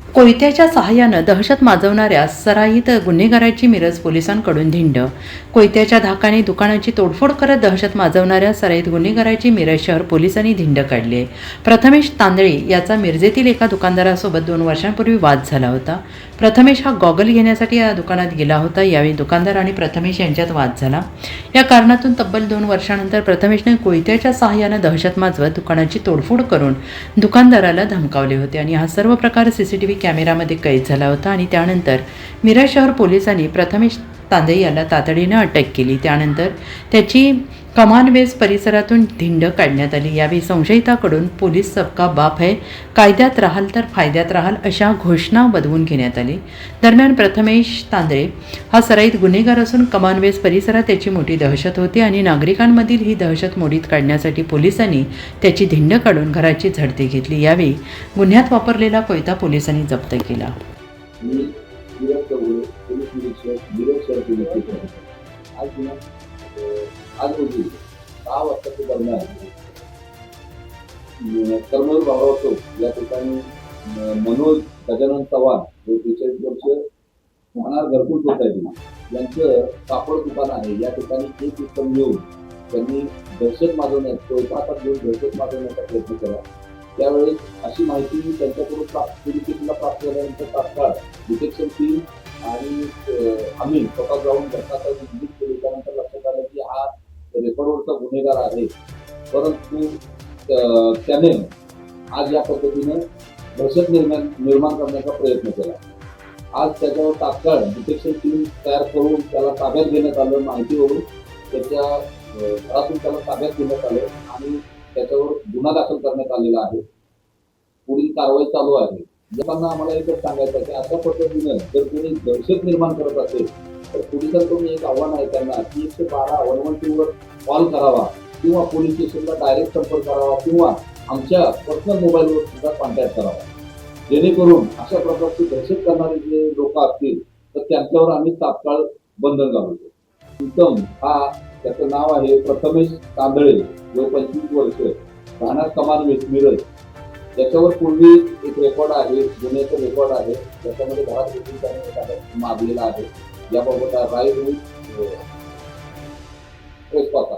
कोयत्याच्या सहाय्यानं दहशत माजवणाऱ्या सराईत गुन्हेगाराची मिरज पोलिसांकडून धिंड. कोयत्याच्या धाकाने दुकानाची तोडफोड करत दहशत माजवणाऱ्या सराईत गुन्हेगाराची मिरज शहर पोलिसांनी धिंड काढली आहे. प्रथमेश तांदळे याचा मिरजेतील एका दुकानदारासोबत 2 वर्षांपूर्वी वाद झाला होता. प्रथमेश हा गॉगल घेण्यासाठी या दुकानात गेला होता. यावेळी दुकानदार आणि प्रथमेश यांच्यात वाद झाला. या कारणातून तब्बल 2 वर्षांनंतर प्रथमेशने कोयत्याच्या सहाय्यानं दहशत माजवत दुकानाची तोडफोड करून दुकानदाराला धमकावले होते आणि हा सर्व प्रकार CCTV कॅमेरामध्ये कैद झाला होता. आणि त्यानंतर मिरज शहर पोलिसांनी प्रथमेश तांदळे याला तातडीनं अटक केली. त्यानंतर त्याची कमानवेस परिसरातून धिंड काढण्यात आली. यावेळी संशयिताकडून पोलीस सबका बाप है, कायद्यात राहाल तर फायद्यात राहाल अशा घोषणा बदवून घेण्यात आली. दरम्यान प्रथमेश तांदळे हा सराईत गुन्हेगार असून कमानवेस परिसरात त्याची मोठी दहशत होती आणि नागरिकांमधील ही दहशत मोडीत काढण्यासाठी पोलिसांनी त्याची धिंड काढून घराची झडती घेतली. यावेळी गुन्ह्यात वापरलेला कोयता पोलिसांनी जप्त केला. आज रोजी 6 वाजताच्या दरम्यान कर्मवीर बाबराव चौक या ठिकाणी मनोज गजानन चव्हाण हे 43 वर्ष राहणार घरकुल सोसायटी यांचं कापड दुकान आहे. या ठिकाणी एक उत्तम येऊन त्यांनी दहशत माजवण्याचा दहशत माजवण्याचा प्रयत्न केला. त्यावेळेस अशी माहिती त्यांच्याकडून प्राप्त झाल्यानंतर तात्काळ डिटेक्शन टीम आणि आम्ही स्वतः जाऊन घटनाचा विजिट केली. त्यानंतर लक्षात आलं की हा रेकॉर्डवरचा गुन्हेगार आहे, परंतु त्याने आज या पद्धतीने दहशत निर्माण करण्याचा प्रयत्न केला. आज त्याच्यावर तात्काळ डिटेक्शन टीम तयार करून त्याला ताब्यात घेण्यात आलं. माहितीवरून त्याच्या घरातून त्याला ताब्यात घेण्यात आलं आणि त्याच्यावर गुन्हा दाखल करण्यात आलेला आहे. पुढील कारवाई चालू आहे. लोकांना आम्हाला एकच सांगायचं आहे की अशा पद्धतीनं जर कोणी दहशत निर्माण करत असेल तर पोलिसांकडून एक आव्हान आहे त्यांना की 112 112 कॉल करावा किंवा पोलीस स्टेशनला डायरेक्ट संपर्क करावा किंवा आमच्या पर्सनल मोबाईलवर सुद्धा कॉन्टॅक्ट करावा, जेणेकरून अशा प्रकारची दहशत करणारे जे लोक असतील तर त्यांच्यावर आम्ही तात्काळ बंधन घालतो. उत्तम हा त्याचं नाव आहे प्रथमेश तांदळे, जो 25 वर्ष, राहणार कमानवेस मिरज. त्याच्यावर पूर्वी एक रेकॉर्ड आहे, गुन्ह्याचं रेकॉर्ड आहे. त्याच्यामध्ये घरात त्याने मागलेला आहे. याबाबत राईट प्रेस पाहता